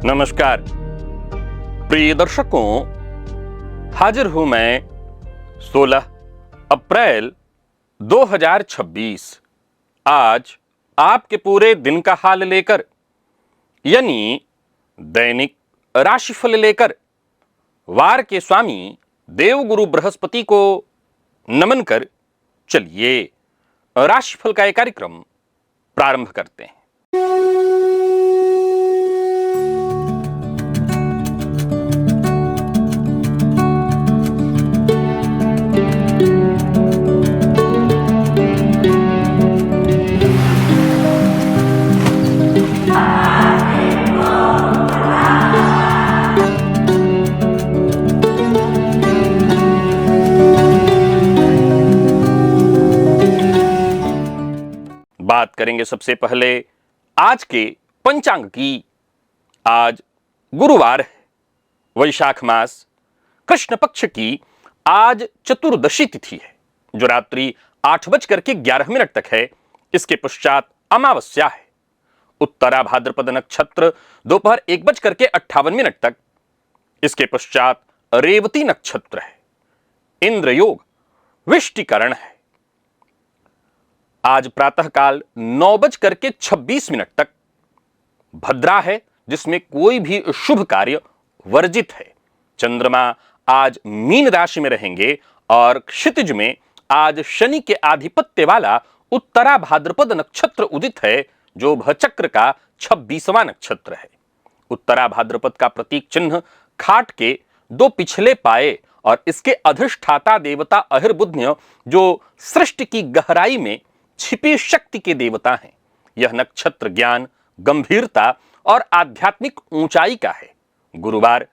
नमस्कार प्रिय दर्शकों, हाजिर हूं मैं 16 अप्रैल 2026 आज आपके पूरे दिन का हाल लेकर, यानी दैनिक राशिफल लेकर वार के स्वामी देवगुरु बृहस्पति को नमन कर चलिए राशिफल का एक कार्यक्रम प्रारंभ करते हैं। बात करेंगे सबसे पहले आज के पंचांग की। आज गुरुवार है, वैशाख मास कृष्ण पक्ष की आज चतुर्दशी तिथि है जो रात्रि 8:11 तक है। इसके पश्चात अमावस्या है। उत्तरा भाद्रपद नक्षत्र दोपहर 1:58 तक। इसके पश्चात रेवती नक्षत्र है। इंद्र योग विष्टिकरण है। आज प्रातःकाल 9:26 तक भद्रा है जिसमें कोई भी शुभ कार्य वर्जित है। चंद्रमा आज मीन राशि में रहेंगे और क्षितिज में आज शनि के आधिपत्य वाला उत्तरा भाद्रपद नक्षत्र उदित है जो भचक्र का 26वां नक्षत्र है। उत्तरा भाद्रपद का प्रतीक चिन्ह खाट के दो पिछले पाए और इसके अधिष्ठाता देवता अहिर्बुध्य जो सृष्टि की गहराई में छिपी शक्ति के देवता हैं। यह नक्षत्र ज्ञान, गंभीरता और आध्यात्मिक ऊंचाई का है। गुरुवार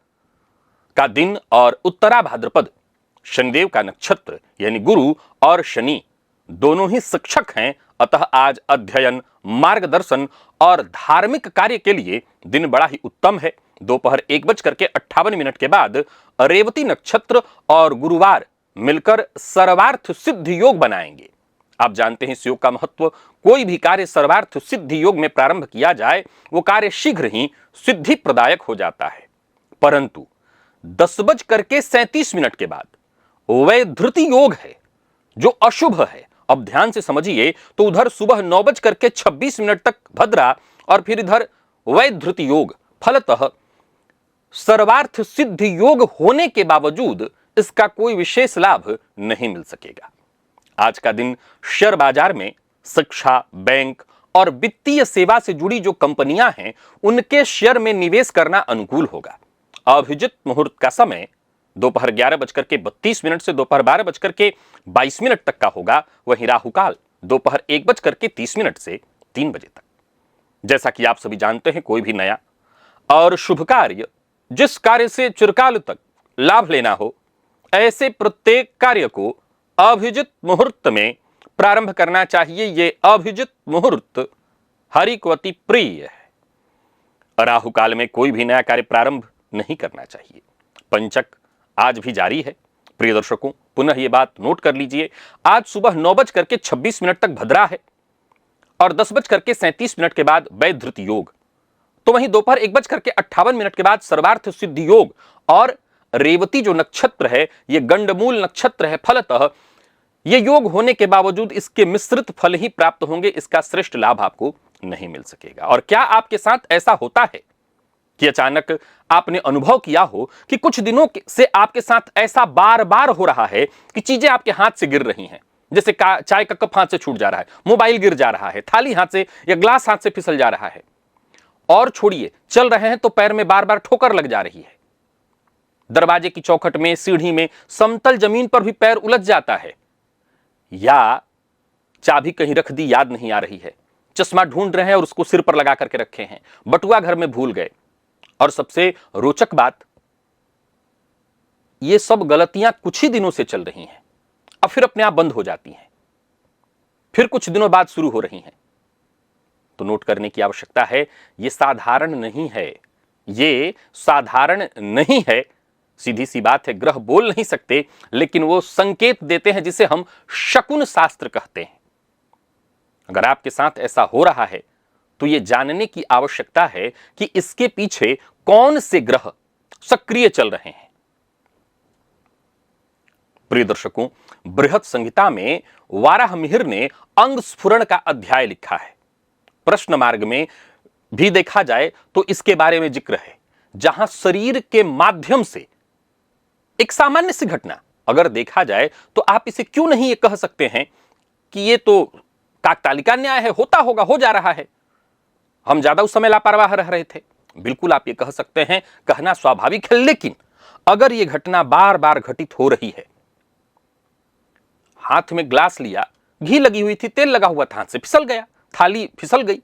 का दिन और उत्तरा भाद्रपद शनिदेव का नक्षत्र यानी गुरु और शनि दोनों ही शिक्षक हैं। अतः आज अध्ययन, मार्गदर्शन और धार्मिक कार्य के लिए दिन बड़ा ही उत्तम है। दोपहर 1:58 के बाद रेवती नक्षत्र और गुरुवार मिलकर सर्वार्थ सिद्धि योग बनाएंगे। आप जानते हैं इस योग का महत्व। कोई भी कार्य सर्वार्थ सिद्धि योग में प्रारंभ किया जाए वो कार्य शीघ्र ही सिद्धि प्रदायक हो जाता है। परंतु 10:37 के बाद वैधृति योग है जो अशुभ है। अब ध्यान से समझिए तो उधर सुबह 9:26 तक भद्रा और फिर इधर वैधृति योग, फलतः सर्वार्थ सिद्धि योग होने के बावजूद इसका कोई विशेष लाभ नहीं मिल सकेगा। आज का दिन शेयर बाजार में शिक्षा, बैंक और वित्तीय सेवा से जुड़ी जो कंपनियां हैं उनके शेयर में निवेश करना अनुकूल होगा। अभिजित मुहूर्त का समय दोपहर 11:32 से दोपहर 12:22 तक का होगा। वहीं राहुकाल दोपहर 1:30 से 3 बजे तक। जैसा कि आप सभी जानते हैं, कोई भी नया और शुभ कार्य, जिस कार्य से चिरकाल तक लाभ लेना हो, ऐसे प्रत्येक कार्य को अभिजित मुहूर्त में प्रारंभ करना चाहिए। ये अभिजित मुहूर्त हरि को अति प्रिय है। राहु काल में कोई भी नया कार्य प्रारंभ नहीं करना चाहिए। पंचक आज भी जारी है। प्रिय दर्शकों, पुनः ये बात नोट कर लीजिए। आज सुबह 9:26 तक भद्रा है और 10:37 के बाद वैधृति योग। तो वहीं दोपहर 1:58 के बाद सर्वार्थ सिद्धि योग और रेवती जो नक्षत्र है ये गंडमूल नक्षत्र है। फलतः ये योग होने के बावजूद इसके मिश्रित फल ही प्राप्त होंगे। इसका श्रेष्ठ लाभ आपको नहीं मिल सकेगा। और क्या आपके साथ ऐसा होता है कि अचानक आपने अनुभव किया हो कि कुछ दिनों से आपके साथ ऐसा बार बार हो रहा है कि चीजें आपके हाथ से गिर रही हैं? जैसे चाय का कप हाथ से छूट जा रहा है, मोबाइल गिर जा रहा है, थाली हाथ से या ग्लास हाथ से फिसल जा रहा है, और छोड़िए चल रहे हैं तो पैर में बार बार ठोकर लग जा रही है, दरवाजे की चौखट में, सीढ़ी में, समतल जमीन पर भी पैर उलझ जाता है, या चाबी कहीं रख दी याद नहीं आ रही है, चश्मा ढूंढ रहे हैं और उसको सिर पर लगा करके रखे हैं, बटुआ घर में भूल गए। और सबसे रोचक बात, ये सब गलतियां कुछ ही दिनों से चल रही हैं, अब फिर अपने आप बंद हो जाती हैं, फिर कुछ दिनों बाद शुरू हो रही हैं। तो नोट करने की आवश्यकता है, ये साधारण नहीं है, ये साधारण नहीं है। सीधी सी बात है, ग्रह बोल नहीं सकते लेकिन वो संकेत देते हैं जिसे हम शकुन शास्त्र कहते हैं। अगर आपके साथ ऐसा हो रहा है तो ये जानने की आवश्यकता है कि इसके पीछे कौन से ग्रह सक्रिय चल रहे हैं। प्रिय दर्शकों, बृहत संहिता में वाराहमिहिर ने अंग स्फुरण का अध्याय लिखा है। प्रश्न मार्ग में भी देखा जाए तो इसके बारे में जिक्र है, जहां शरीर के माध्यम से एक सामान्य सी घटना अगर देखा जाए तो आप इसे क्यों नहीं ये कह सकते हैं कि ये तो काकतालिका न्याय है, होता होगा, हो जा रहा है, हम ज्यादा उस समय लापरवाह रह रहे थे। बिल्कुल आप ये कह सकते हैं, कहना स्वाभाविक है। लेकिन अगर ये घटना बार बार घटित हो रही है, हाथ में ग्लास लिया, घी लगी हुई थी, तेल लगा हुआ था, हाथ से फिसल गया, थाली फिसल गई,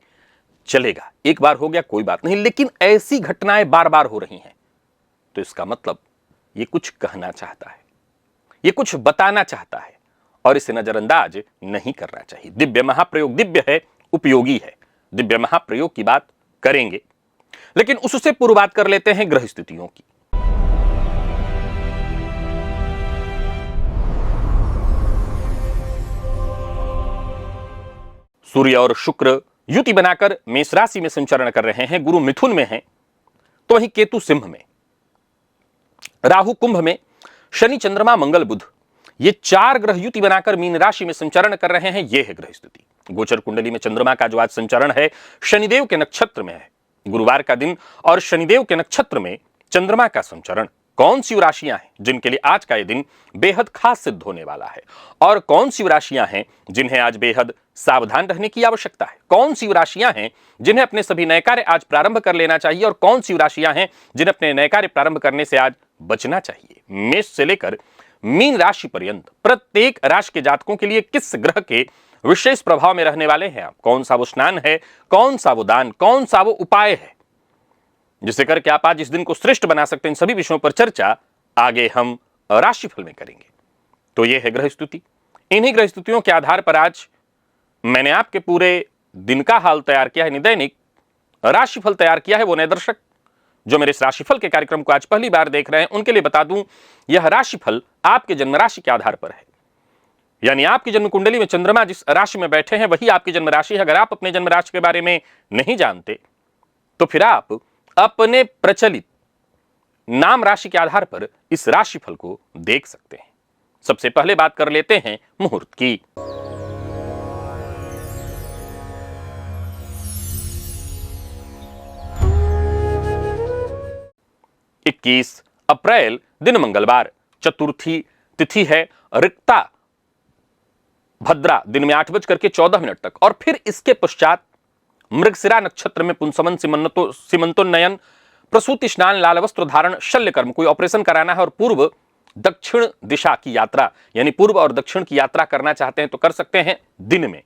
चलेगा, एक बार हो गया कोई बात नहीं। लेकिन ऐसी घटनाएं बार बार हो रही हैं तो इसका मतलब ये कुछ कहना चाहता है, ये कुछ बताना चाहता है, और इसे नजरअंदाज नहीं करना चाहिए। दिव्य महाप्रयोग दिव्य है, उपयोगी है, दिव्य महाप्रयोग की बात करेंगे, लेकिन उससे पूर्व बात कर लेते हैं ग्रह स्थितियों की। सूर्य और शुक्र युति बनाकर मेष राशि में संचरण कर रहे हैं, गुरु मिथुन में हैं, तो वहीं केतु सिंह में, राहु कुंभ में, शनि चंद्रमा मंगल बुध, ये चार ग्रह युति बनाकर मीन राशि में संचरण कर रहे हैं। यह है ग्रह स्थिति। गोचर कुंडली में चंद्रमा का जो आज संचरण है शनिदेव के नक्षत्र में है, गुरुवार का दिन, और शनिदेव के नक्षत्र में चंद्रमा का संचरण। कौन सी राशियां हैं जिनके लिए आज का यह दिन बेहद खास सिद्ध होने वाला है, और कौन सी राशियां हैं जिन्हें आज बेहद सावधान रहने की आवश्यकता है, कौन सी राशियां हैं जिन्हें अपने सभी नए कार्य आज प्रारंभ कर लेना चाहिए, और कौन सी राशियां हैं जिन्हें अपने नए कार्य प्रारंभ करने से आज बचना चाहिए। मेष से लेकर मीन राशि पर्यंत प्रत्येक राशि के जातकों के लिए किस ग्रह के विशेष प्रभाव में रहने वाले हैं आप, कौन सा वो स्नान है, कौन सा वो दान, कौन सा वो उपाय है जिसे करके आप आज इस दिन को श्रेष्ठ बना सकते हैं, इन सभी विषयों पर चर्चा आगे हम राशिफल में करेंगे। तो ये है ग्रह स्थिति। इन्हीं ग्रह स्थितियों के आधार पर आज मैंने आपके पूरे दिन का हाल तैयार किया है, दैनिक राशिफल तैयार किया है। वो नए दर्शक जो मेरे इस राशिफल के कार्यक्रम को आज पहली बार देख रहे हैं उनके लिए बता दूं, यह राशिफल आपके जन्म राशि के आधार पर है, यानी आपकी जन्म कुंडली में चंद्रमा जिस राशि में बैठे हैं वही आपकी जन्म राशि है। अगर आप अपने जन्म राशि के बारे में नहीं जानते तो फिर आप अपने प्रचलित नाम राशि के आधार पर इस राशिफल को देख सकते हैं। सबसे पहले बात कर लेते हैं मुहूर्त की। 21 अप्रैल दिन मंगलवार, चतुर्थी तिथि है रिक्ता भद्रा, दिन में 8:14 तक, और फिर इसके पश्चात मृगशिरा नक्षत्र में पुंसवन सीमंतोन्नयन, प्रसूति स्नान, लाल वस्त्र धारण, शल्य कर्म, कोई ऑपरेशन कराना है और पूर्व दक्षिण दिशा की यात्रा यानी पूर्व और दक्षिण की यात्रा करना चाहते हैं तो कर सकते हैं दिन में,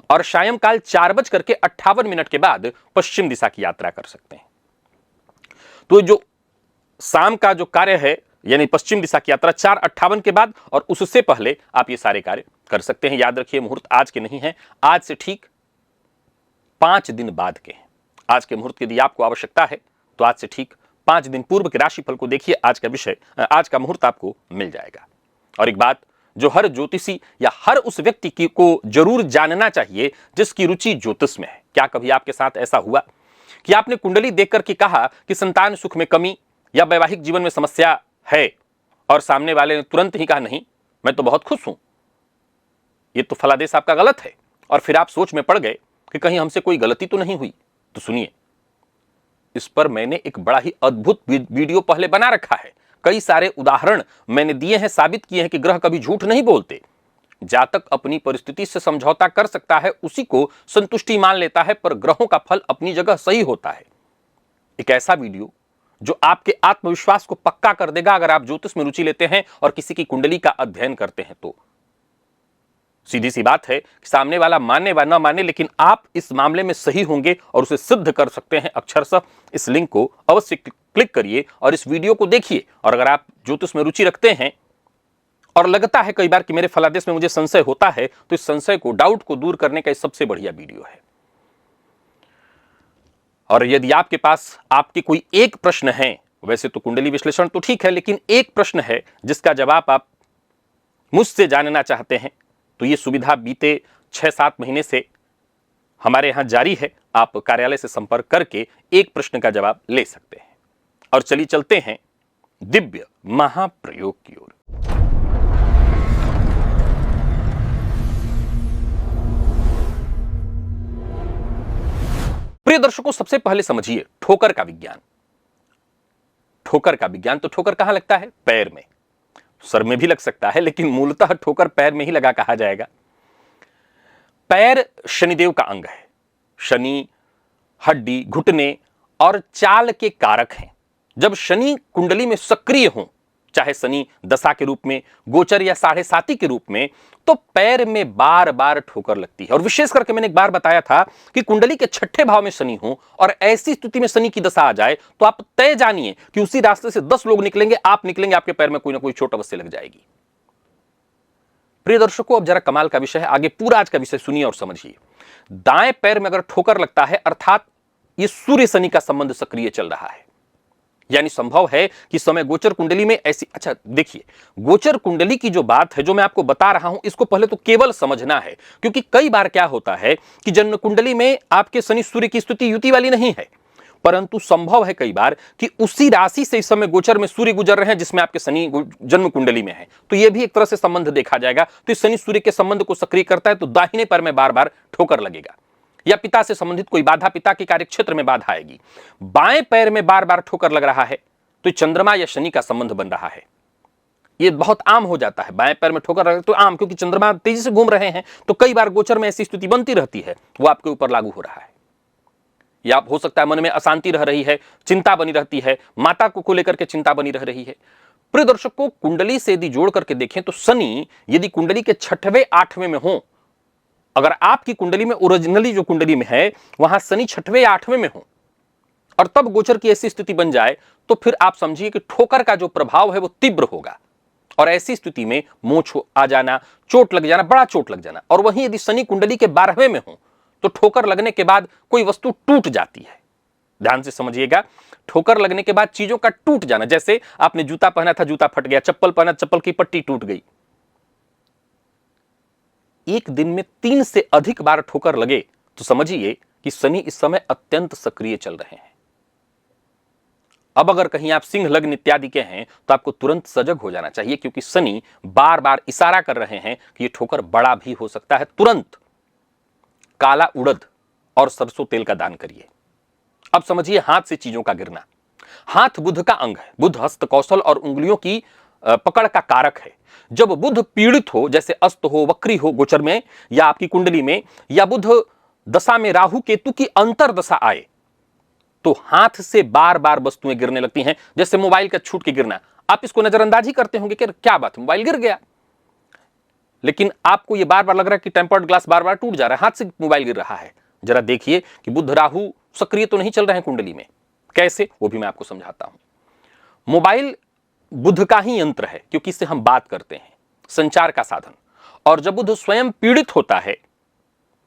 और सायंकाल 4:58 के बाद पश्चिम दिशा की यात्रा कर सकते हैं। तो जो शाम का जो कार्य है यानी पश्चिम दिशा की यात्रा 4:58 के बाद, और उससे पहले आप ये सारे कार्य कर सकते हैं। याद रखिए मुहूर्त आज के नहीं है, आज से ठीक 5 दिन बाद के हैं। आज के मुहूर्त की यदि आपको आवश्यकता है तो आज से ठीक 5 दिन पूर्व के राशिफल को देखिए, आज का विषय, आज का मुहूर्त आपको मिल जाएगा। और एक बात जो हर ज्योतिषी या हर उस व्यक्ति की को जरूर जानना चाहिए जिसकी रुचि ज्योतिष में है। क्या कभी आपके साथ ऐसा हुआ कि आपने कुंडली देख करके कहा कि संतान सुख में कमी या वैवाहिक जीवन में समस्या है, और सामने वाले ने तुरंत ही कहा नहीं मैं तो बहुत खुश हूं, ये तो फलादेश आपका गलत है, और फिर आप सोच में पड़ गए कि कहीं हमसे कोई गलती तो नहीं हुई। तो सुनिए, इस पर मैंने एक बड़ा ही अद्भुत वीडियो पहले बना रखा है, कई सारे उदाहरण मैंने दिए हैं, साबित किए हैं कि ग्रह कभी झूठ नहीं बोलते। जातक अपनी परिस्थिति से समझौता कर सकता है, उसी को संतुष्टि मान लेता है, पर ग्रहों का फल अपनी जगह सही होता है। एक ऐसा वीडियो जो आपके आत्मविश्वास को पक्का कर देगा अगर आप ज्योतिष में रुचि लेते हैं और किसी की कुंडली का अध्ययन करते हैं तो। सीधी सी बात है कि सामने वाला माने व न माने, लेकिन आप इस मामले में सही होंगे और उसे सिद्ध कर सकते हैं अक्षरशः। इस लिंक को अवश्य क्लिक करिए और इस वीडियो को देखिए। और अगर आप ज्योतिष में रुचि रखते हैं और लगता है कई बार कि मेरे फलादेश में मुझे संशय होता है, तो इस संशय को, डाउट को दूर करने का सबसे बढ़िया वीडियो है। और यदि आपके पास आपके कोई एक प्रश्न है, वैसे तो कुंडली विश्लेषण तो ठीक है, लेकिन एक प्रश्न है जिसका जवाब आप मुझसे जानना चाहते हैं, तो ये सुविधा बीते 6-7 महीने से हमारे यहां जारी है, आप कार्यालय से संपर्क करके एक प्रश्न का जवाब ले सकते हैं। और चलिए चलते हैं दिव्य महाप्रयोग की ओर। प्रिय दर्शकों, सबसे पहले समझिए ठोकर का विज्ञान। ठोकर का विज्ञान, तो ठोकर कहां लगता है? पैर में। सर में भी लग सकता है, लेकिन मूलतः ठोकर पैर में ही लगा कहा जाएगा। पैर शनिदेव का अंग है। शनि हड्डी, घुटने और चाल के कारक हैं। जब शनि कुंडली में सक्रिय हों, चाहे शनि दशा के रूप में, गोचर या साढ़े साती के रूप में, तो पैर में बार बार ठोकर लगती है। और विशेष करके मैंने एक बार बताया था कि कुंडली के छठे भाव में शनि हो और ऐसी स्थिति में शनि की दशा आ जाए तो आप तय जानिए कि उसी रास्ते से 10 लोग निकलेंगे, आप निकलेंगे, आपके पैर में कोई ना कोई चोट अवश्य लग जाएगी। प्रिय दर्शकों, अब जरा कमाल का विषय है, आगे पूरा आज का विषय सुनिए और समझिए। दाएं पैर में अगर ठोकर लगता है, अर्थात ये सूर्य शनि का संबंध सक्रिय चल रहा है, यानी संभव है कि समय गोचर कुंडली में ऐसी। अच्छा देखिए, गोचर कुंडली की जो बात है, जो मैं आपको बता रहा हूं, इसको पहले तो केवल समझना है, क्योंकि कई बार क्या होता है कि जन्म कुंडली में आपके शनि सूर्य की स्थिति युति वाली नहीं है, परंतु संभव है कई बार कि उसी राशि से इस समय गोचर में सूर्य गुजर रहे हैं जिसमें आपके शनि जन्म कुंडली में है, तो यह भी एक तरह से संबंध देखा जाएगा। तो इस शनि सूर्य के संबंध को सक्रिय करता है, तो दाहिने पैर में बार बार ठोकर लगेगा, या पिता से संबंधित कोई बाधा, पिता के कार्यक्षेत्र में बाधा आएगी। बाएं पैर में बार बार ठोकर लग रहा है, तो चंद्रमा या शनि का संबंध बन रहा है। ये बहुत आम हो जाता है, बाएं पैर में ठोकर लगे तो आम, क्योंकि चंद्रमा तेजी से घूम रहे हैं, तो कई बार गोचर में ऐसी स्थिति बनती रहती है, वो आपके ऊपर लागू हो रहा है। या हो सकता है मन में अशांति रह रही है, चिंता बनी रहती है, माता को लेकर के चिंता बनी रह रही है। प्रिय दर्शकों, कुंडली से यदि जोड़ करके देखें तो शनि यदि कुंडली के छठवें आठवें में हो, अगर आपकी कुंडली में ओरिजिनली जो कुंडली में है वहां शनि छठवें या आठवें में हो और तब गोचर की ऐसी स्थिति बन जाए, तो फिर आप समझिए कि ठोकर का जो प्रभाव है वो तीव्र होगा। और ऐसी स्थिति में मोच आ जाना, चोट लग जाना, बड़ा चोट लग जाना। और वहीं यदि शनि कुंडली के 12वें में हो तो ठोकर लगने के बाद कोई वस्तु टूट जाती है। ध्यान से समझिएगा, ठोकर लगने के बाद चीजों का टूट जाना, जैसे आपने जूता पहना था, जूता फट गया, चप्पल पहना, चप्पल की पट्टी टूट गई। एक दिन में 3 से अधिक बार ठोकर लगे तो समझिए कि शनि इस समय अत्यंत सक्रिय चल रहे हैं। अब अगर कहीं आप सिंह लग्न इत्यादि के हैं तो आपको तुरंत सजग हो जाना चाहिए, क्योंकि शनि बार बार इशारा कर रहे हैं कि यह ठोकर बड़ा भी हो सकता है। तुरंत काला उड़द और सरसों तेल का दान करिए। अब समझिए हाथ से चीजों का गिरना। हाथ बुध का अंग है। बुध हस्त कौशल और उंगलियों की पकड़ का कारक है। जब बुध पीड़ित हो, जैसे अस्त हो, वक्री हो गोचर में या आपकी कुंडली में, या बुध दशा में राहु केतु की अंतर दशा आए, तो हाथ से बार बार वस्तुएं गिरने लगती हैं, जैसे मोबाइल का छूट के गिरना। आप इसको नजरअंदाज ही करते होंगे कि क्या बात, मोबाइल गिर गया, लेकिन आपको यह बार बार लग रहा है कि टेम्पर्ड ग्लास बार बार टूट जा रहा है, हाथ से मोबाइल गिर रहा है। जरा देखिए कि बुध राहु सक्रिय तो नहीं चल रहे हैं कुंडली में। कैसे, वो भी मैं आपको समझाता हूं। मोबाइल बुध का ही यंत्र है, क्योंकि इससे हम बात करते हैं, संचार का साधन। और जब बुध स्वयं पीड़ित होता है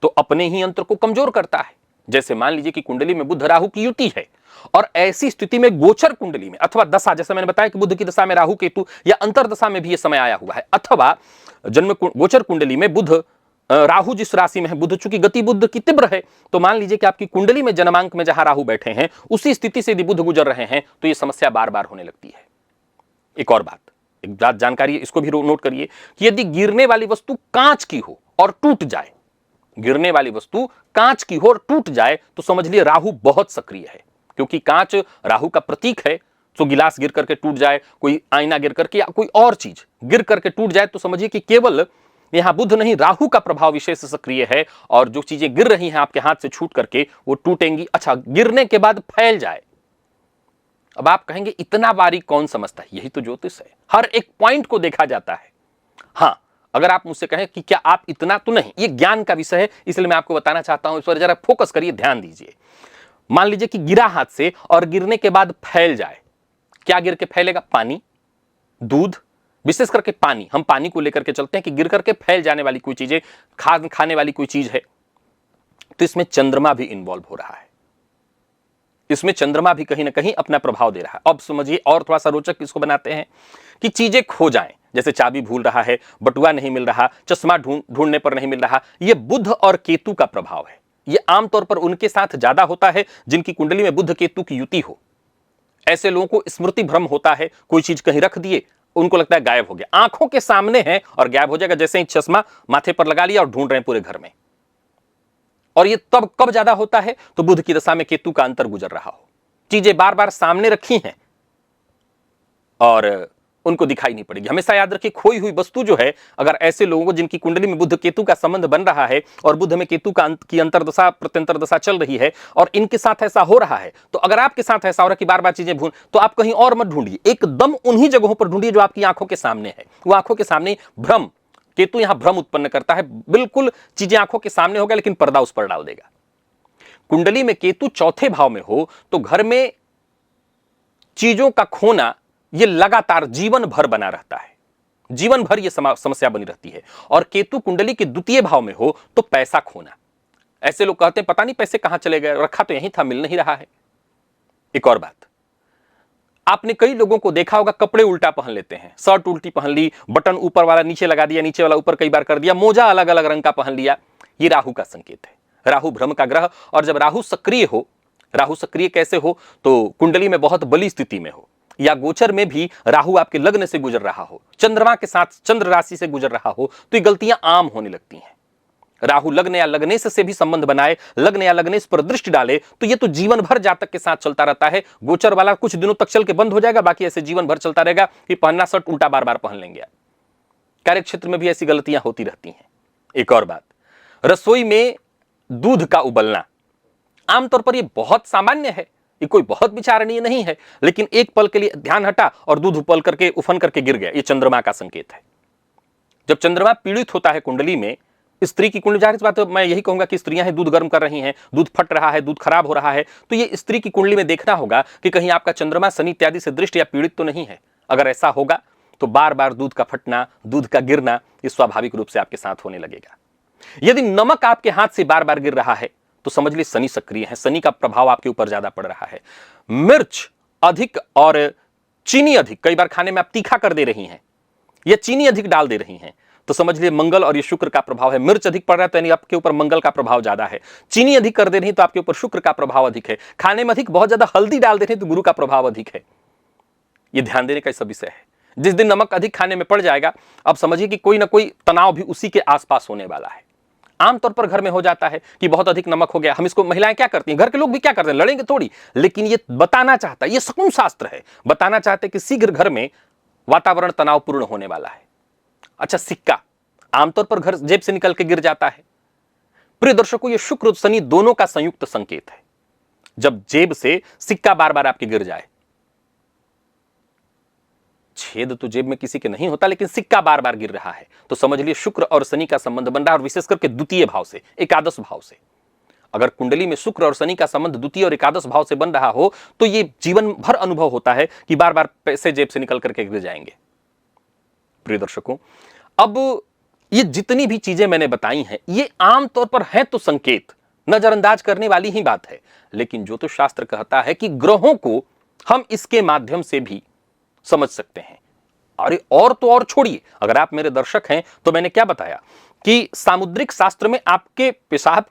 तो अपने ही यंत्र को कमजोर करता है। जैसे मान लीजिए कि कुंडली में बुध राहु की युति है और ऐसी स्थिति में गोचर कुंडली में अथवा दशा, जैसे मैंने बताया कि बुध की दशा में राहु केतु या अंतर दशा में भी यह समय आया हुआ है, अथवा जन्म गोचर कुंडली में बुध राहु जिस राशि में है, बुध चूंकि गति बुध की तीव्र है, तो मान लीजिए कि आपकी कुंडली में जन्मांक में जहां राहु बैठे हैं उसी स्थिति से यदि बुध गुजर रहे हैं तो यह समस्या बार बार होने लगती है। एक और बात, एक बात जानकारी, इसको भी नोट करिए कि यदि गिरने वाली वस्तु कांच की हो और टूट जाए, गिरने वाली वस्तु कांच की हो और टूट जाए, तो समझ लिए राहु बहुत सक्रिय है, क्योंकि कांच राहु का प्रतीक है। तो गिलास गिर करके टूट जाए, कोई आईना गिर करके या कोई और चीज गिर करके टूट जाए, तो समझिए कि केवल यहां बुध नहीं, राहु का प्रभाव विशेष सक्रिय है और जो चीजें गिर रही हैं आपके हाथ से छूट करके वो टूटेंगी। अच्छा, गिरने के बाद फैल जाए। अब आप कहेंगे इतना बारीक कौन समझता है, यही तो ज्योतिष है, हर एक पॉइंट को देखा जाता है। हाँ, अगर आप मुझसे कहें कि क्या आप इतना, तो नहीं, ये ज्ञान का विषय है, इसलिए मैं आपको बताना चाहता हूं, इस पर जरा फोकस करिए, ध्यान दीजिए। मान लीजिए कि गिरा हाथ से और गिरने के बाद फैल जाए, क्या गिर के फैलेगा? पानी, दूध, विशेष करके पानी। हम पानी को लेकर के चलते हैं कि गिर करके फैल जाने वाली कोई चीजें, खाने वाली कोई चीज है, तो इसमें चंद्रमा भी इन्वॉल्व हो रहा है। इसमें चंद्रमा भी कहीं ना कहीं अपना प्रभाव दे रहा है। अब समझिए और थोड़ा सा रोचक इसको बनाते हैं कि चीजें खो जाएं, जैसे चाबी भूल रहा है, बटुआ नहीं मिल रहा, चश्मा ढूंढने पर नहीं मिल रहा, यह बुध और केतु का प्रभाव है। ये आमतौर पर उनके साथ ज्यादा होता है जिनकी कुंडली में बुध केतु की युति हो। ऐसे लोगों को स्मृति भ्रम होता है, कोई चीज कहीं रख दिए, उनको लगता है गायब हो गया, आंखों के सामने है और गायब हो जाएगा, जैसे ही चश्मा माथे पर लगा लिया और ढूंढ रहे हैं पूरे घर में। और ये तब कब ज्यादा होता है, तो बुध की दशा में केतु का अंतर गुजर रहा हो, चीजें बार बार सामने रखी हैं और उनको दिखाई नहीं पड़ेगी। हमेशा याद रखिए, खोई हुई वस्तु जो है, अगर ऐसे लोगों को जिनकी कुंडली में बुध केतु का संबंध बन रहा है और बुध में केतु की अंतरदशा प्रत्यंतर दशा चल रही है और इनके साथ ऐसा हो रहा है, तो अगर आपके साथ ऐसा हो रहा है कि बार बार चीजें भूल, तो आप कहीं और मत ढूंढिए, एकदम उन्हीं जगहों पर ढूंढिए जो आपकी आंखों के सामने है। वो आंखों के सामने भ्रम, केतु यहां भ्रम उत्पन्न करता है, बिल्कुल चीजें आंखों के सामने होगा लेकिन पर्दा उस पर डाल देगा। कुंडली में केतु चौथे भाव में हो तो घर में चीजों का खोना ये लगातार जीवन भर बना रहता है, जीवन भर ये समस्या बनी रहती है। और केतु कुंडली के द्वितीय भाव में हो तो पैसा खोना, ऐसे लोग कहते हैं पता नहीं पैसे कहां चले गए, रखा तो यहीं था, मिल नहीं रहा है। एक और बात, आपने कई लोगों को देखा होगा, कपड़े उल्टा पहन लेते हैं, शर्ट उल्टी पहन ली, बटन ऊपर वाला नीचे लगा दिया, नीचे वाला ऊपर कई बार कर दिया, मोजा अलग अलग रंग का पहन लिया, ये राहु का संकेत है। राहु भ्रम का ग्रह, और जब राहु सक्रिय हो, राहु सक्रिय कैसे हो, तो कुंडली में बहुत बली स्थिति में हो या गोचर में भी राहु आपके लग्न से गुजर रहा हो, चंद्रमा के साथ चंद्र राशि से गुजर रहा हो, तो ये गलतियां आम होने लगती हैं। राहु लग्न या लग्नेश से भी संबंध बनाए, लग्न या लग्नेश पर दृष्टि डाले, तो ये तो जीवन भर जातक के साथ चलता रहता है। गोचर वाला कुछ दिनों तक चल के बंद हो जाएगा, बाकी ऐसे जीवन भर चलता रहेगा कि पहनना शर्ट उल्टा बार बार पहन लेंगे। कार्य क्षेत्र में भी ऐसी गलतियां होती रहती हैं। एक और बात, रसोई में दूध का उबलना, आमतौर पर यह बहुत सामान्य है, ये कोई बहुत विचारणीय नहीं है, लेकिन एक पल के लिए ध्यान हटा और दूध उबल करके उफन करके गिर गया, ये चंद्रमा का संकेत है। जब चंद्रमा पीड़ित होता है कुंडली में, स्त्री की कुंडली, जाहिर सी बात है मैं यही कहूंगा कि स्त्रियां हैं, दूध गर्म कर रही हैं, दूध फट रहा है, दूध खराब हो रहा है, तो ये स्त्री की कुंडली में देखना होगा कि कहीं आपका चंद्रमा शनि इत्यादि से दृष्ट या पीड़ित तो नहीं है। अगर ऐसा होगा तो बार बार दूध का फटना, दूध का गिरना, ये स्वाभाविक रूप से आपके साथ होने लगेगा। यदि नमक आपके हाथ से बार बार गिर रहा है तो समझ लीजिए शनि सक्रिय है, शनि का प्रभाव आपके ऊपर ज्यादा पड़ रहा है। मिर्च अधिक और चीनी अधिक, कई बार खाने में आप तीखा कर दे रही हैं या चीनी अधिक डाल दे रही हैं, तो समझ लीजिए मंगल और ये शुक्र का प्रभाव है। मिर्च अधिक पड़ रहा है तो यानी आपके ऊपर मंगल का प्रभाव ज्यादा है। चीनी अधिक कर दे रही तो आपके ऊपर शुक्र का प्रभाव अधिक है। खाने में अधिक बहुत ज्यादा हल्दी डाल दे रही तो गुरु का प्रभाव अधिक है। ये ध्यान देने का सब विषय है। जिस दिन नमक अधिक खाने में पड़ जाएगा, अब समझिए कि कोई ना कोई तनाव भी उसी के आसपास होने वाला है। आमतौर पर घर में हो जाता है कि बहुत अधिक नमक हो गया, हम इसको महिलाएं क्या करती हैं, घर के लोग भी क्या करते हैं, लड़ेंगे थोड़ी, लेकिन ये बताना चाहता है, ये शकुन शास्त्र है, बताना चाहते हैं कि शीघ्र घर में वातावरण तनावपूर्ण होने वाला है। अच्छा, सिक्का आमतौर पर घर जेब से निकल के गिर जाता है। प्रिय दर्शकों, ये शुक्र और शनि दोनों का संयुक्त संकेत है। जब जेब से सिक्का बार बार आपके गिर जाए, छेद तो जेब में किसी के नहीं होता, लेकिन सिक्का बार बार गिर रहा है, तो समझ लिए शुक्र और शनि का संबंध बन रहा है, और विशेष करके द्वितीय भाव से, एकादश भाव से। अगर कुंडली में शुक्र और शनि का संबंध द्वितीय और एकादश भाव से बन रहा हो तो ये जीवन भर अनुभव होता है कि बार बार पैसे जेब से निकल करके गिर जाएंगे। प्रिय दर्शकों, अब ये जितनी भी चीजें मैंने बताई हैं, ये आमतौर पर है तो संकेत, नजरअंदाज करने वाली ही बात है, लेकिन ज्योतिष शास्त्र कहता है कि ग्रहों को हम इसके माध्यम से भी समझ सकते हैं। अरे और तो और छोड़िए, अगर आप मेरे दर्शक हैं तो मैंने क्या बताया कि सामुद्रिक शास्त्र में आपके पेशाब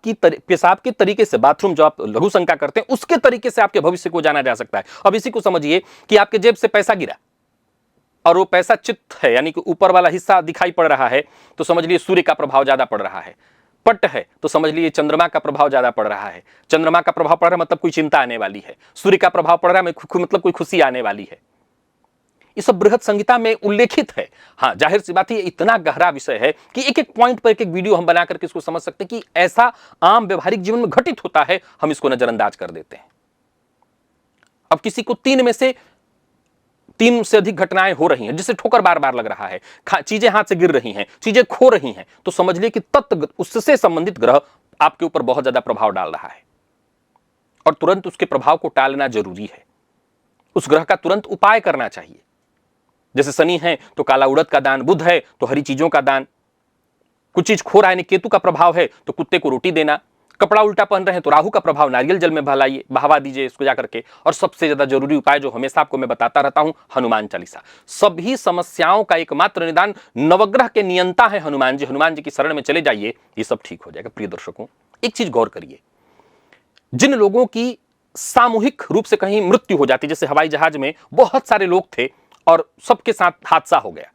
के तरीके से, बाथरूम जो आप लघु शंका करते हैं उसके तरीके से आपके भविष्य को जाना जा सकता है। अब इसी को समझिए कि आपके जेब से पैसा गिरा और वो पैसा चित्त है, यानी कि ऊपर वाला हिस्सा दिखाई पड़ रहा है, तो समझ लीजिए सूर्य का प्रभाव ज्यादा पड़ रहा है। पट है तो समझ लीजिए चंद्रमा का प्रभाव ज्यादा पड़ रहा है। चंद्रमा का प्रभाव पड़ रहा है मतलब कोई चिंता आने वाली है। सूर्य का प्रभाव पड़ रहा है मतलब कोई खुशी आने वाली है। ये सब बृहद संहिता में उल्लेखित है। हाँ, जाहिर सी बात है, ये इतना गहरा विषय है कि एक एक पॉइंट पर एक एक वीडियो हम बना करके इसको समझ सकते हैं कि ऐसा आम व्यवहारिक जीवन में घटित होता है, हम इसको नजरअंदाज कर देते हैं। अब किसी को तीन से अधिक घटनाएं हो रही हैं, जिससे ठोकर बार बार लग रहा है, चीजें हाथ से गिर रही हैं, चीजें खो रही हैं, तो समझ लिए कि तत्व उससे संबंधित ग्रह आपके ऊपर बहुत ज्यादा प्रभाव डाल रहा है और तुरंत उसके प्रभाव को टालना जरूरी है। उस ग्रह का तुरंत उपाय करना चाहिए। जैसे शनि है तो काला उड़द का दान, बुध है तो हरी चीजों का दान, कुछ चीज खो रहा है, केतु का प्रभाव है तो कुत्ते को रोटी देना, कपड़ा उल्टा पहन रहे हैं तो राहु का प्रभाव, नारियल जल में बहावा दीजिए इसको जाकर के। और सबसे ज्यादा जरूरी उपाय जो हमेशा आपको मैं बताता रहता हूं, हनुमान चालीसा। सभी समस्याओं का एकमात्र निदान, नवग्रह के नियंता है हनुमान जी। हनुमान जी की शरण में चले जाइए, ये सब ठीक हो जाएगा। प्रिय दर्शकों, एक चीज गौर करिए, जिन लोगों की सामूहिक रूप से कहीं मृत्यु हो जाती, जैसे हवाई जहाज में बहुत सारे लोग थे और सबके साथ हादसा हो गया,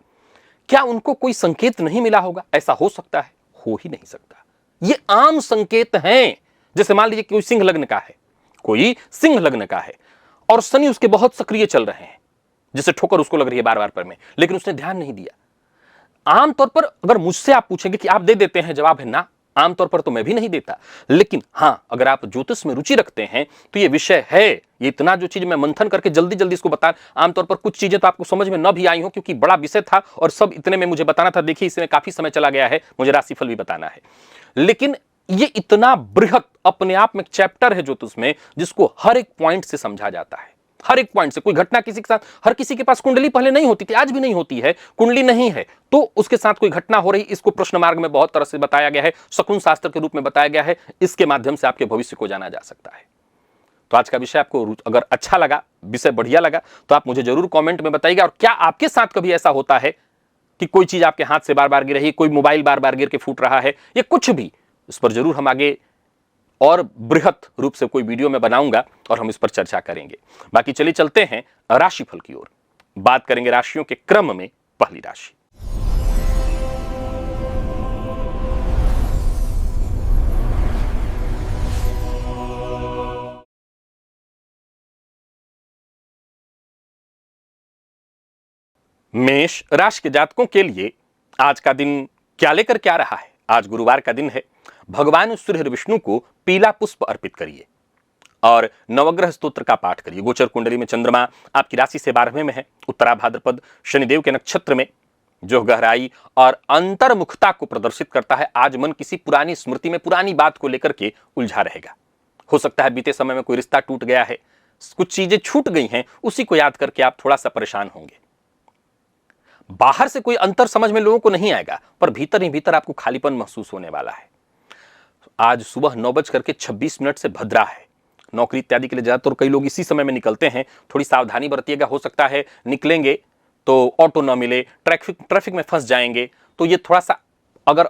क्या उनको कोई संकेत नहीं मिला होगा? ऐसा हो सकता है? हो ही नहीं सकता। ये आम संकेत हैं। जैसे मान लीजिए कोई सिंह लग्न का है, कोई सिंह लग्न का है और शनि उसके बहुत सक्रिय चल रहे हैं, जैसे ठोकर उसको लग रही है बार बार पर में, लेकिन उसने ध्यान नहीं दिया। आमतौर पर अगर मुझसे आप पूछेंगे कि आप दे देते हैं, जवाब है ना, आमतौर पर तो मैं भी नहीं देता। लेकिन हां, अगर आप ज्योतिष में रुचि रखते हैं तो ये विषय है, ये इतना जो चीज मैं मंथन करके जल्दी जल्दी इसको बता, आमतौर पर कुछ चीजें तो आपको समझ में न भी आई हो क्योंकि बड़ा विषय था और सब इतने में मुझे बताना था। देखिए इसमें काफी समय चला गया है, मुझे राशिफल भी बताना है, लेकिन ये इतना बृहत अपने आप में चैप्टर है ज्योतिष में, जिसको हर एक पॉइंट से समझा जाता है। हर एक पॉइंट से कोई घटना किसी के साथ, हर किसी के पास कुंडली पहले नहीं होती थी, आज भी नहीं होती है, कुंडली नहीं है तो उसके साथ कोई घटना हो रही, इसको प्रश्न मार्ग में बहुत तरह से बताया गया है, शकुन शास्त्र के रूप में बताया गया है, इसके माध्यम से आपके भविष्य को जाना जा सकता है। तो आज का विषय आपको अगर अच्छा लगा, विषय बढ़िया लगा, तो आप मुझे जरूर कमेंट में बताइएगा। और क्या आपके साथ कभी ऐसा होता है कि कोई चीज आपके हाथ से बार बार गिर रही है, कोई मोबाइल बार बार गिर के फूट रहा है, या कुछ भी, इस पर जरूर हम आगे और बृहत रूप से कोई वीडियो में बनाऊंगा और हम इस पर चर्चा करेंगे। बाकी चलिए चलते हैं राशिफल की ओर, बात करेंगे राशियों के क्रम में। पहली राशि मेष राशि के जातकों के लिए आज का दिन क्या लेकर क्या रहा है? आज गुरुवार का दिन है। भगवान सूर्य विष्णु को पीला पुष्प अर्पित करिए और नवग्रह स्तोत्र का पाठ करिए। गोचर कुंडली में चंद्रमा आपकी राशि से 12वें में है, उत्तरा भाद्रपद शनिदेव के नक्षत्र में, जो गहराई और अंतर्मुखता को प्रदर्शित करता है। आज मन किसी पुरानी स्मृति में, पुरानी बात को लेकर के उलझा रहेगा। हो सकता है बीते समय में कोई रिश्ता टूट गया है, कुछ चीजें छूट गई हैं, उसी को याद करके आप थोड़ा सा परेशान होंगे। बाहर से कोई अंतर समझ में लोगों को नहीं आएगा, पर भीतर ही भीतर आपको खालीपन महसूस होने वाला है। आज सुबह 9:26 से भद्रा है। नौकरी इत्यादि के लिए ज्यादातर कई लोग इसी समय में निकलते हैं, थोड़ी सावधानी बरतिएगा। हो सकता है निकलेंगे तो ऑटो ना मिले, ट्रैफिक में फंस जाएंगे, तो ये थोड़ा सा अगर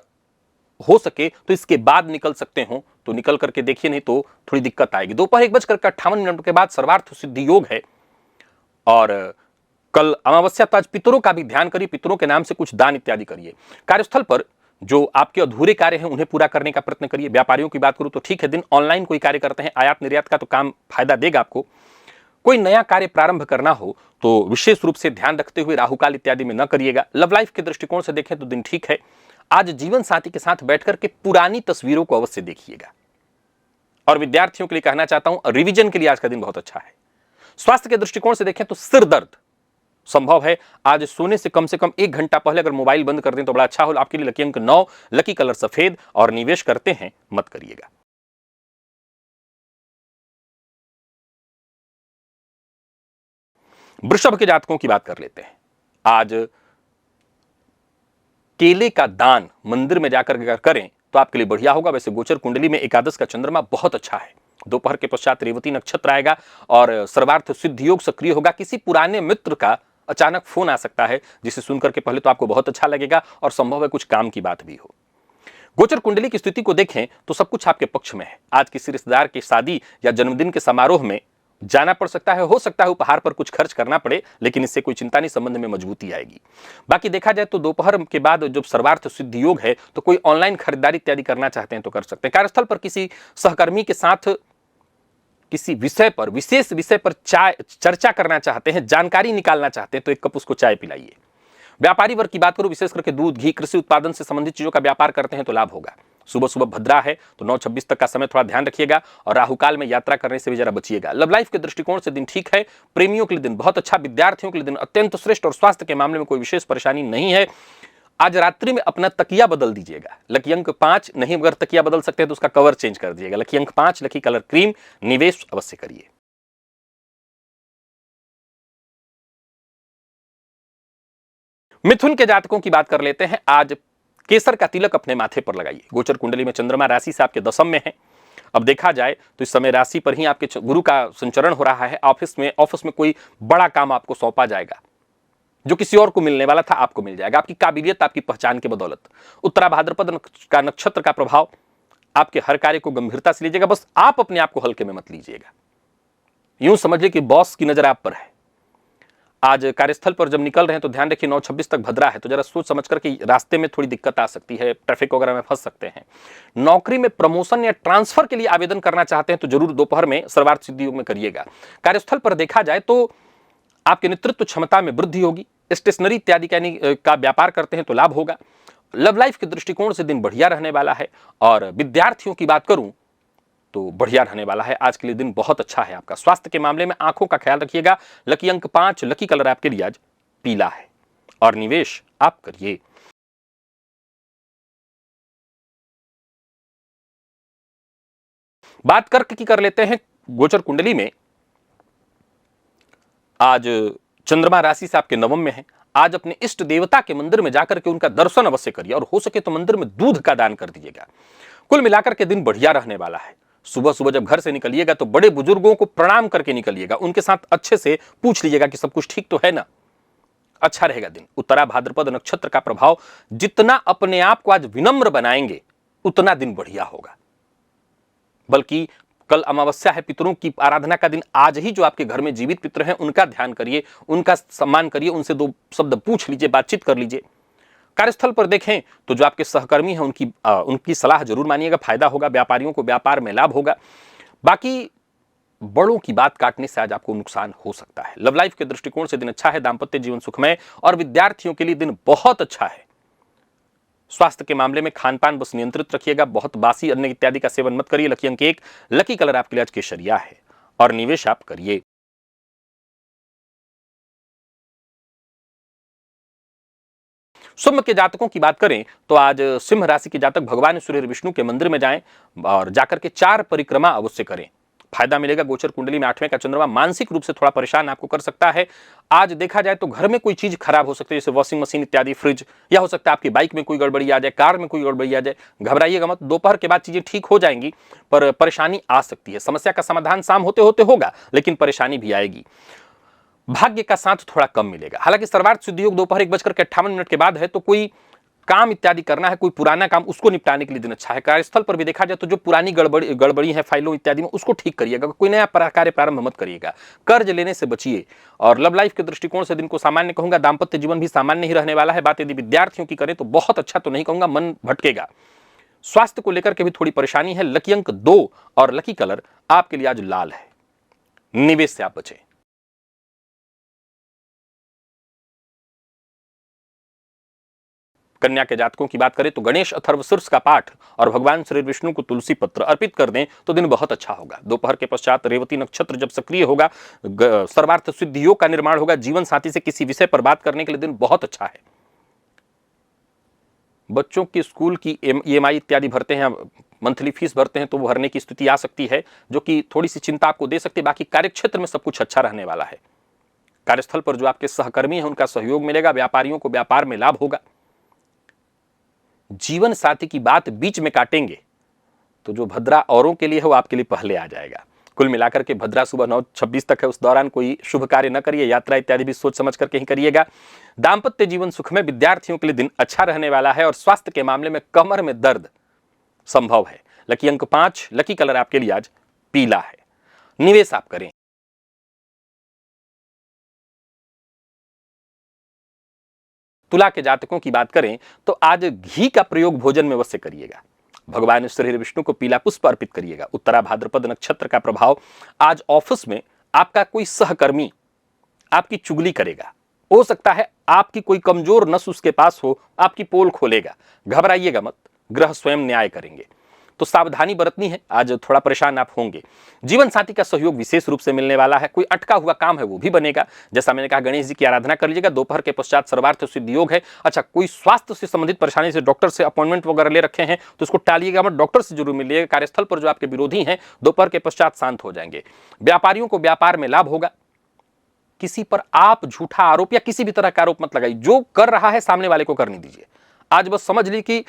हो सके तो इसके बाद निकल सकते हो तो निकल करके देखिए, नहीं तो थोड़ी दिक्कत आएगी। दोपहर 1:58 के बाद सर्वार्थ सिद्धि योग है और कल अमावस्या, तो आज पितरों का भी ध्यान करिए, पितरों के नाम से कुछ दान इत्यादि करिए। कार्यस्थल पर जो आपके अधूरे कार्य हैं उन्हें पूरा करने का प्रयत्न करिए। व्यापारियों की बात करूं तो ठीक है दिन, ऑनलाइन कोई कार्य करते हैं, आयात निर्यात का तो काम फायदा देगा आपको। कोई नया कार्य प्रारंभ करना हो तो विशेष रूप से ध्यान रखते हुए राहुकाल इत्यादि में न करिएगा। लव लाइफ के दृष्टिकोण से देखें तो दिन ठीक है। आज जीवन साथी के साथ बैठकर के पुरानी तस्वीरों को अवश्य देखिएगा। और विद्यार्थियों के लिए कहना चाहता हूं, रिवीजन के लिए आज का दिन बहुत अच्छा है। स्वास्थ्य के दृष्टिकोण से देखें तो सिर दर्द संभव है। आज सोने से कम 1 घंटा पहले अगर मोबाइल बंद कर दें तो बड़ा अच्छा हो। आपके लिए लकी अंक 9, लकी कलर सफेद, और निवेश करते हैं मत करिएगा। वृषभ के जातकों की बात कर लेते हैं। आज केले का दान मंदिर में जाकर करें तो आपके लिए बढ़िया होगा। वैसे गोचर कुंडली में एकादश का चंद्रमा बहुत अच्छा है। दोपहर के पश्चात रेवती नक्षत्र आएगा और सर्वार्थ सिद्धि योग सक्रिय होगा। किसी पुराने मित्र का अचानक फोन आ सकता है, जिसे सुनकर के पहले तो आपको बहुत अच्छा लगेगा और संभव है कुछ काम की बात भी हो। गोचर कुंडली की स्थिति को देखें तो सब कुछ आपके पक्ष में है। आज किसी रिश्तेदार की शादी या जन्मदिन के समारोह में जाना पड़ सकता है, हो सकता है उपहार पर कुछ खर्च करना पड़े, लेकिन इससे कोई चिंता नहीं, संबंध में मजबूती आएगी। बाकी देखा जाए तो दोपहर के बाद जब सर्वार्थ सिद्धि योग है तो कोई ऑनलाइन खरीदारी इत्यादि करना चाहते हैं तो कर सकते हैं। कार्यस्थल पर किसी सहकर्मी के साथ किसी विषय पर, विशेष विषय पर चर्चा करना चाहते हैं, जानकारी निकालना चाहते हैं तो 1 कप उसको चाय पिलाइए। व्यापारी वर्ग की बात करूं, विशेष करके दूध, घी, कृषि उत्पादन से संबंधित चीजों का व्यापार करते हैं तो लाभ होगा। सुबह सुबह भद्रा है तो 9:26 तक का समय थोड़ा ध्यान रखिएगा और राहुकाल में यात्रा करने से भी जरा बचिएगा। लव लाइफ के दृष्टिकोण से दिन ठीक है। प्रेमियों के लिए दिन बहुत अच्छा, विद्यार्थियों के लिए दिन अत्यंत श्रेष्ठ और स्वास्थ्य के मामले में कोई विशेष परेशानी नहीं है। आज रात्रि में अपना तकिया बदल दीजिएगा। लकी अंक 5, नहीं अगर तकिया बदल सकते हैं तो उसका कवर चेंज कर दीजिएगा। लकी अंक 5, लकी कलर क्रीम, निवेश अवश्य करिए। मिथुन के जातकों की बात कर लेते हैं। आज केसर का तिलक अपने माथे पर लगाइए। गोचर कुंडली में चंद्रमा राशि से आपके 10वें में है। अब देखा जाए तो इस समय राशि पर ही आपके गुरु का संचरण हो रहा है। ऑफिस में कोई बड़ा काम आपको सौंपा जाएगा, जो किसी और को मिलने वाला था आपको मिल जाएगा। आपकी काबिलियत, आपकी पहचान के बदौलत। उत्तरा भाद्रपद का नक्षत्र का प्रभाव आपके हर कार्य को गंभीरता से लीजिएगा, बस आप अपने आप को हल्के में मत लीजिएगा। यूं समझिए कि बॉस की नजर आप पर है। आज कार्यस्थल पर जब निकल रहे हैं तो ध्यान रखिए 9:26 तक भद्रा है, तो जरा सोच समझ कर कि रास्ते में थोड़ी दिक्कत आ सकती है, ट्रैफिक वगैरह में फंस सकते हैं। नौकरी में प्रमोशन या ट्रांसफर के लिए आवेदन करना चाहते हैं तो जरूर दोपहर में सर्वार्थ सिद्धि योग में करिएगा। कार्यस्थल पर देखा जाए तो आपके नेतृत्व क्षमता में वृद्धि होगी। स्टेशनरी इत्यादि का व्यापार करते हैं तो लाभ होगा। लव लाइफ के दृष्टिकोण से दिन बढ़िया रहने वाला है। और विद्यार्थियों की बात करूं तो बढ़िया रहने वाला है। आज के लिए दिन बहुत अच्छा है आपका। स्वास्थ्य के मामले में आंखों का ख्याल रखिएगा। लकी अंक 5, लकी कलर आपके लिए आज पीला है। और निवेश आप करिए। बात कर्क की कर लेते हैं। गोचर कुंडली में आज चंद्रमा राशि से आपके नवम में है। आज अपने इष्ट देवता के मंदिर में जाकर के उनका दर्शन अवश्य करिए और हो सके तो मंदिर में दूध का दान कर दीजिएगा। कुल मिलाकर के दिन बढ़िया रहने वाला है। सुबह सुबह जब घर से निकलिएगा तो बड़े बुजुर्गों को प्रणाम करके निकलिएगा, उनके साथ अच्छे से पूछ लीजिएगा कि सब कुछ ठीक तो है ना। अच्छा रहेगा दिन। उत्तरा भाद्रपद नक्षत्र का प्रभाव, जितना अपने आप को आज विनम्र बनाएंगे उतना दिन बढ़िया होगा। बल्कि कल अमावस्या है, पितरों की आराधना का दिन। आज ही जो आपके घर में जीवित पितर हैं उनका ध्यान करिए, उनका सम्मान करिए, उनसे 2 शब्द पूछ लीजिए, बातचीत कर लीजिए। कार्यस्थल पर देखें तो जो आपके सहकर्मी हैं उनकी सलाह जरूर मानिएगा, फायदा होगा। व्यापारियों को व्यापार में लाभ होगा। बाकी बड़ों की बात काटने से आज आपको नुकसान हो सकता है। लव लाइफ के दृष्टिकोण से दिन अच्छा है। दाम्पत्य जीवन सुखमय और विद्यार्थियों के लिए दिन बहुत अच्छा है। स्वास्थ्य के मामले में खान पान बस नियंत्रित रखिएगा। बहुत बासी अन्न इत्यादि का सेवन मत करिए। लकी अंक 1, लकी कलर आपके लिए आज केसरिया है। और निवेश आप करिए। सिंह के जातकों की बात करें तो आज सिंह राशि के जातक भगवान सूर्य विष्णु के मंदिर में जाएं और जाकर के 4 परिक्रमा अवश्य करें। फायदा मिलेगा। गोचर कुंडली में 8वें का चंद्रमा मानसिक रूप से थोड़ा परेशान आपको कर सकता है। आज देखा जाए तो घर में कोई चीज खराब हो सकती है, जैसे वॉशिंग मशीन इत्यादि, फ्रिज, या हो सकता है आपकी बाइक में कोई गड़बड़ी आ जाए, कार में कोई गड़बड़ी आ जाए। घबराइएगा मत, दोपहर के बाद चीजें ठीक हो जाएंगी, पर परेशानी आ सकती है। समस्या का समाधान शाम होते होते होगा, लेकिन परेशानी भी आएगी। भाग्य का साथ थोड़ा कम मिलेगा। हालांकि सर्वार्थ सिद्धि योग दोपहर 1:58 के बाद है, तो कोई काम इत्यादि करना है, कोई पुराना काम, उसको निपटाने के लिए दिन अच्छा है। कार्यस्थल पर भी देखा जाए तो जो पुरानी गड़बड़ी है फाइलों इत्यादि में, उसको ठीक करिएगा। कोई नया कार्य प्रारंभ मत करिएगा। कर्ज लेने से बचिए। और लव लाइफ के दृष्टिकोण से दिन को सामान्य कहूंगा। दाम्पत्य जीवन भी सामान्य ही रहने वाला है। बात यदि विद्यार्थियों की करें तो बहुत अच्छा तो नहीं कहूंगा, मन भटकेगा। स्वास्थ्य को लेकर के भी थोड़ी परेशानी है। लकी अंक 2 और लकी कलर आपके लिए आज लाल है। निवेश से आप बचें। कन्या के जातकों की बात करें तो गणेश अथर्वशीर्ष का पाठ और भगवान श्री विष्णु को तुलसी पत्र अर्पित कर दें तो दिन बहुत अच्छा होगा। दोपहर के पश्चात रेवती नक्षत्र जब सक्रिय होगा, सर्वार्थ सिद्धि योग का निर्माण होगा। जीवन साथी से किसी विषय पर बात करने के लिए दिन बहुत अच्छा है। बच्चों की स्कूल की EMI इत्यादि भरते हैं, मंथली फीस भरते हैं, तो वो भरने की स्थिति आ सकती है, जो कि थोड़ी सी चिंता आपको दे सकती है। बाकी कार्यक्षेत्र में सब कुछ अच्छा रहने वाला है। कार्यस्थल पर जो आपके सहकर्मी हैं उनका सहयोग मिलेगा। व्यापारियों को व्यापार में लाभ होगा। जीवन साथी की बात बीच में काटेंगे तो जो भद्रा औरों के लिए है वो आपके लिए पहले आ जाएगा। कुल मिलाकर के भद्रा सुबह 9:26 तक है, उस दौरान कोई शुभ कार्य न करिए। यात्रा इत्यादि भी सोच समझ करके ही करिएगा। दाम्पत्य जीवन सुख में, विद्यार्थियों के लिए दिन अच्छा रहने वाला है। और स्वास्थ्य के मामले में कमर में दर्द संभव है। लकी अंक 5, लकी कलर आपके लिए आज पीला है। निवेश आप करें। तुला के जातकों की बात करें तो आज घी का प्रयोग भोजन में अवश्य करिएगा। भगवान श्री विष्णु को पीला पुष्प अर्पित करिएगा। उत्तरा भाद्रपद नक्षत्र का प्रभाव, आज ऑफिस में आपका कोई सहकर्मी आपकी चुगली करेगा। हो सकता है आपकी कोई कमजोर नस उसके पास हो, आपकी पोल खोलेगा। घबराइएगा मत, ग्रह स्वयं न्याय करेंगे। तो सावधानी बरतनी है। आज थोड़ा परेशान आप होंगे। जीवन साथी का सहयोग विशेष रूप से मिलने वाला है। कोई अटका हुआ काम है वो भी बनेगा। जैसा मैंने कहा, गणेश जी की आराधना कर लीजिएगा। दोपहर के पश्चात सर्वार्थ सिद्धि योग है। अच्छा, कोई स्वास्थ्य से संबंधित परेशानी से डॉक्टर से अपॉइंटमेंट वगैरह ले रखे हैं तो उसको टालिएगा मत, डॉक्टर से जरूर मिलिएगा। कार्यस्थल पर जो आपके विरोधी हैं दोपहर के पश्चात शांत हो जाएंगे। व्यापारियों को व्यापार में लाभ होगा। किसी पर आप झूठा आरोप या किसी भी तरह का आरोप मत लगाइए। जो कर रहा है सामने वाले को करने दीजिए। आज बस समझ ली कि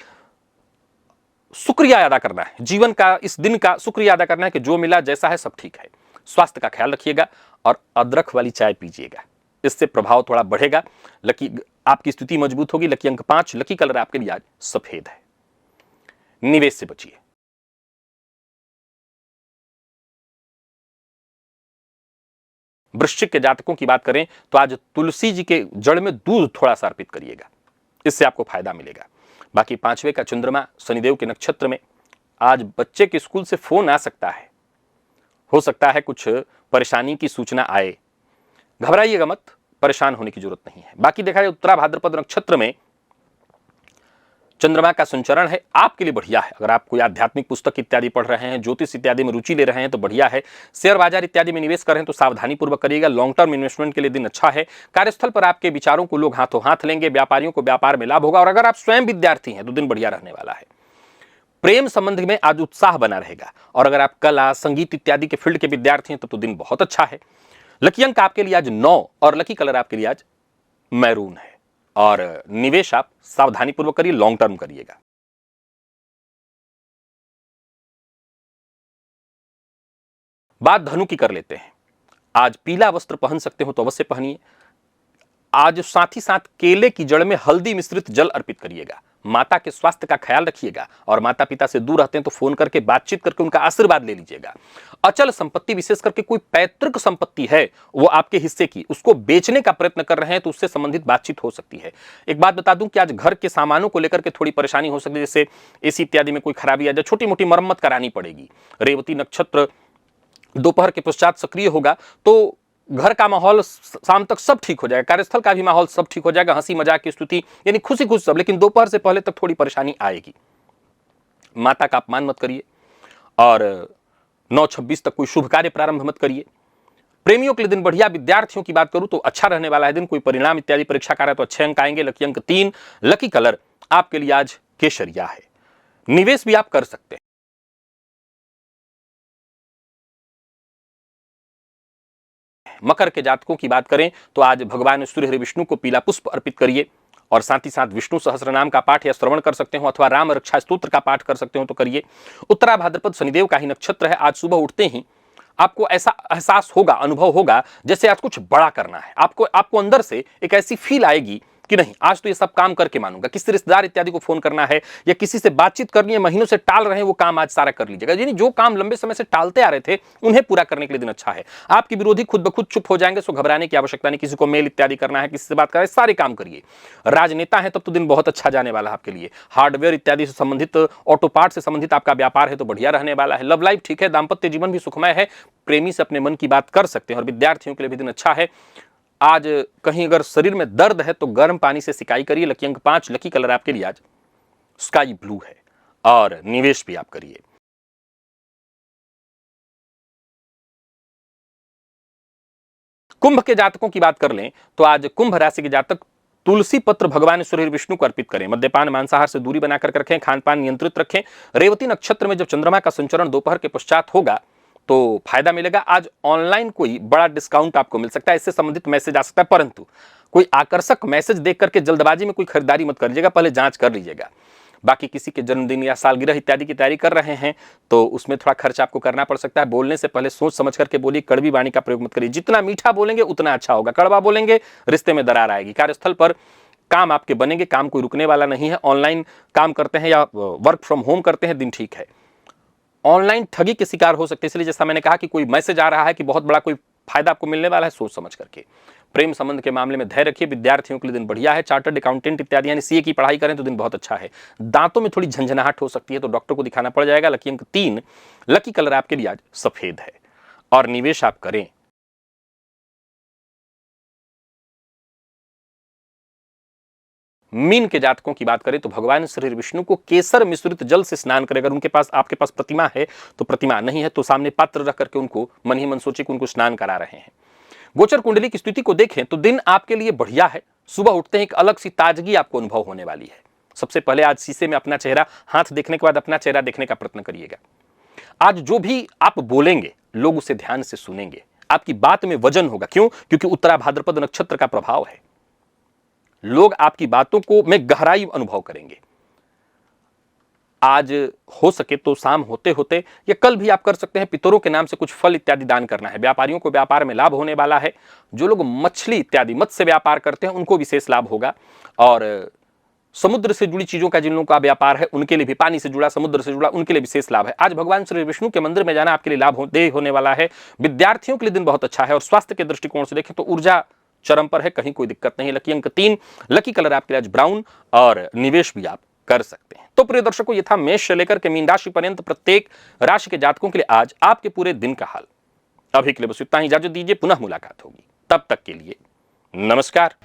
शुक्रिया अदा करना है, जीवन का, इस दिन का शुक्रिया अदा करना है कि जो मिला जैसा है सब ठीक है। स्वास्थ्य का ख्याल रखिएगा और अदरक वाली चाय पीजिएगा, इससे प्रभाव थोड़ा बढ़ेगा। लकी आपकी स्थिति मजबूत होगी। लकी अंक 5, लकी कलर आपके लिए आज सफेद है। निवेश से बचिए। वृश्चिक के जातकों की बात करें तो आज तुलसी जी के जड़ में दूध थोड़ा सा अर्पित करिएगा, इससे आपको फायदा मिलेगा। बाकी 5वें का चंद्रमा शनिदेव के नक्षत्र में, आज बच्चे के स्कूल से फोन आ सकता है, हो सकता है कुछ परेशानी की सूचना आए, घबराइएगा मत, परेशान होने की जरूरत नहीं है। बाकी देखा जाए उत्तरा भाद्रपद नक्षत्र में चंद्रमा का संचरण है, आपके लिए बढ़िया है। अगर आप कोई आध्यात्मिक पुस्तक इत्यादि पढ़ रहे हैं, ज्योतिष इत्यादि में रुचि ले रहे हैं तो बढ़िया है। शेयर बाजार इत्यादि में निवेश कर रहे हैं तो सावधानी पूर्वक करिएगा। लॉन्ग टर्म इन्वेस्टमेंट के लिए दिन अच्छा है। कार्यस्थल पर आपके विचारों को लोग हाथों हाथ लेंगे, व्यापारियों को व्यापार में लाभ होगा। और अगर आप स्वयं विद्यार्थी हैं तो दिन बढ़िया रहने वाला है। प्रेम संबंध में आज उत्साह बना रहेगा। और अगर आप कला संगीत इत्यादि के फील्ड के विद्यार्थी हैं तो दिन बहुत अच्छा है। लकी अंक आपके लिए आज 9 और लकी कलर आपके लिए आज मैरून है। और निवेश आप सावधानी पूर्वक करिए, लॉन्ग टर्म करिएगा। बात धनु की कर लेते हैं। आज पीला वस्त्र पहन सकते हो तो अवश्य पहनिए। आज साथ ही साथ केले की जड़ में हल्दी मिश्रित जल अर्पित करिएगा। माता के स्वास्थ्य का ख्याल रखिएगा। और माता पिता से दूर रहते हैं तो फोन करके बातचीत करके उनका आशीर्वाद ले लीजिएगा। अचल संपत्ति, विशेष करके कोई पैतृक संपत्ति है वो आपके हिस्से की, उसको बेचने का प्रयत्न कर रहे हैं तो उससे संबंधित बातचीत हो सकती है। एक बात बता दूं कि आज घर के सामानों को लेकर के थोड़ी परेशानी हो सकती है, जैसे एसी इत्यादि में कोई खराबी आ जाए, छोटी मोटी मरम्मत करानी पड़ेगी। रेवती नक्षत्र दोपहर के पश्चात सक्रिय होगा तो घर का माहौल शाम तक सब ठीक हो जाएगा। कार्यस्थल का भी माहौल सब ठीक हो जाएगा। हंसी मजाक की स्थिति, यानी खुशी खुशी सब। लेकिन दोपहर से पहले तक थोड़ी परेशानी आएगी। माता का अपमान मत करिए। और 9:26 तक कोई शुभ कार्य प्रारंभ मत करिए। प्रेमियों के लिए दिन बढ़िया। विद्यार्थियों की बात करूं तो अच्छा रहने वाला है दिन। कोई परिणाम इत्यादि परीक्षा का रहा है तो अच्छे अंक आएंगे। लकी अंक 3। लकी कलर आपके लिए आज केसरिया है। निवेश भी आप कर सकते हैं। मकर के जातकों की बात करें तो आज भगवान सूर्य हरि विष्णु को पीला पुष्प अर्पित करिए। और साथ ही साथ विष्णु सहस्त्रनाम का पाठ या श्रवण कर सकते हो, अथवा राम रक्षा स्तोत्र का पाठ कर सकते हो तो करिए। उत्तरा भाद्रपद शनिदेव का ही नक्षत्र है। आज सुबह उठते ही आपको ऐसा एहसास होगा, अनुभव होगा जैसे आज कुछ बड़ा करना है। आपको अंदर से एक ऐसी फील आएगी कि नहीं, आज तो ये सब काम करके मानूंगा। किसी रिश्तेदार इत्यादि को फोन करना है या किसी से बातचीत करनी है, महीनों से टाल रहे हैं, वो काम आज सारा कर लीजिएगा। यानी जो काम लंबे समय से टालते आ रहे थे उन्हें पूरा करने के लिए दिन अच्छा है। आपके विरोधी खुद ब खुद चुप हो जाएंगे, सो घबराने की आवश्यकता नहीं। किसी को मेल इत्यादि करना है, किसी से बात करना है, सारे काम करिए। राजनेता है तब तो दिन बहुत अच्छा जाने वाला है आपके लिए। हार्डवेयर इत्यादि से संबंधित, ऑटो पार्ट से संबंधित आपका व्यापार है तो बढ़िया रहने वाला है। लव लाइफ ठीक है। दाम्पत्य जीवन भी सुखमय है। प्रेमी से अपने मन की बात कर सकते हैं। और विद्यार्थियों के लिए भी दिन अच्छा है। आज कहीं अगर शरीर में दर्द है तो गर्म पानी से सिकाई करिए। लकी अंक 5। लकी कलर आपके लिए आज स्काई ब्लू है। और निवेश भी आप करिए। कुंभ के जातकों की बात कर लें तो आज कुंभ राशि के जातक तुलसी पत्र भगवान सूर्य विष्णु को अर्पित करें। मद्यपान मांसाहार से दूरी बनाकर रखें। खान पान नियंत्रित रखें। रेवती नक्षत्र में जब चंद्रमा का संचरण दोपहर के पश्चात होगा तो फायदा मिलेगा। आज ऑनलाइन कोई बड़ा डिस्काउंट आपको मिल सकता है, इससे संबंधित मैसेज आ सकता है। परंतु कोई आकर्षक मैसेज देख करके जल्दबाजी में कोई खरीदारी मत करिएगा, पहले जांच कर लीजिएगा। बाकी किसी के जन्मदिन या सालगिरह इत्यादि की तैयारी कर रहे हैं तो उसमें थोड़ा खर्च आपको करना पड़ सकता है। बोलने से पहले सोच समझ करके बोलिए। कड़वी वाणी का प्रयोग मत करिए। जितना मीठा बोलेंगे उतना अच्छा होगा। कड़वा बोलेंगे रिश्ते में दरार आएगी। कार्यस्थल पर काम आपके बनेंगे, काम कोई रुकने वाला नहीं है। ऑनलाइन काम करते हैं या वर्क फ्रॉम होम करते हैं, दिन ठीक है। ऑनलाइन ठगी के शिकार हो सकते हैं, इसलिए जैसा मैंने कहा कि कोई मैसेज आ रहा है कि बहुत बड़ा कोई फायदा आपको मिलने वाला है, सोच समझ करके। प्रेम संबंध के मामले में धैर्य रखिए। विद्यार्थियों के लिए दिन बढ़िया है। चार्टर्ड अकाउंटेंट इत्यादि यानी सीए की पढ़ाई करें तो दिन बहुत अच्छा है। दांतों में थोड़ी झंझनाहट हो सकती है तो डॉक्टर को दिखाना पड़ जाएगा। लकी अंक 3। लकी कलर आपके लिए आज सफेद है। और निवेश आप करें। मीन के जातकों की बात करें तो भगवान श्री विष्णु को केसर मिश्रित जल से स्नान करें। अगर उनके पास, आपके पास प्रतिमा है तो प्रतिमा, नहीं है तो सामने पात्र रख करके उनको मन ही मन सोचे कि उनको स्नान करा रहे हैं। गोचर कुंडली की स्थिति को देखें तो दिन आपके लिए बढ़िया है। सुबह उठते ही एक अलग सी ताजगी आपको अनुभव होने वाली है। सबसे पहले आज शीशे में अपना चेहरा, हाथ देखने के बाद अपना चेहरा देखने का प्रयत्न करिएगा। आज जो भी आप बोलेंगे लोग उसे ध्यान से सुनेंगे। आपकी बात में वजन होगा। क्यों? क्योंकि उत्तरा भाद्रपद नक्षत्र का प्रभाव है। लोग आपकी बातों को में गहराई अनुभव करेंगे। आज हो सके तो शाम होते होते या कल भी आप कर सकते हैं, पितरों के नाम से कुछ फल इत्यादि दान करना है। व्यापारियों को व्यापार में लाभ होने वाला है। जो लोग मछली इत्यादि मत्स्य व्यापार करते हैं उनको विशेष लाभ होगा। और समुद्र से जुड़ी चीजों का जिन लोगों का व्यापार है उनके लिए भी, पानी से जुड़ा, समुद्र से जुड़ा, उनके लिए विशेष लाभ है। आज भगवान श्री विष्णु के मंदिर में जाना आपके लिए लाभदेय होने वाला है। विद्यार्थियों के लिए दिन बहुत अच्छा है और स्वास्थ्य के दृष्टिकोण से देखें तो ऊर्जा चरम पर है, कहीं कोई दिक्कत नहीं। लकी अंक 3, लकी कलर आपके लिए आज ब्राउन और निवेश भी आप कर सकते हैं। तो प्रिय दर्शकों, ये था मेष से लेकर के मीन राशि पर्यंत प्रत्येक राशि के जातकों के लिए आज आपके पूरे दिन का हाल। अभी के लिए बस इतना ही, इजाजत दीजिए, पुनः मुलाकात होगी। तब तक के लिए नमस्कार।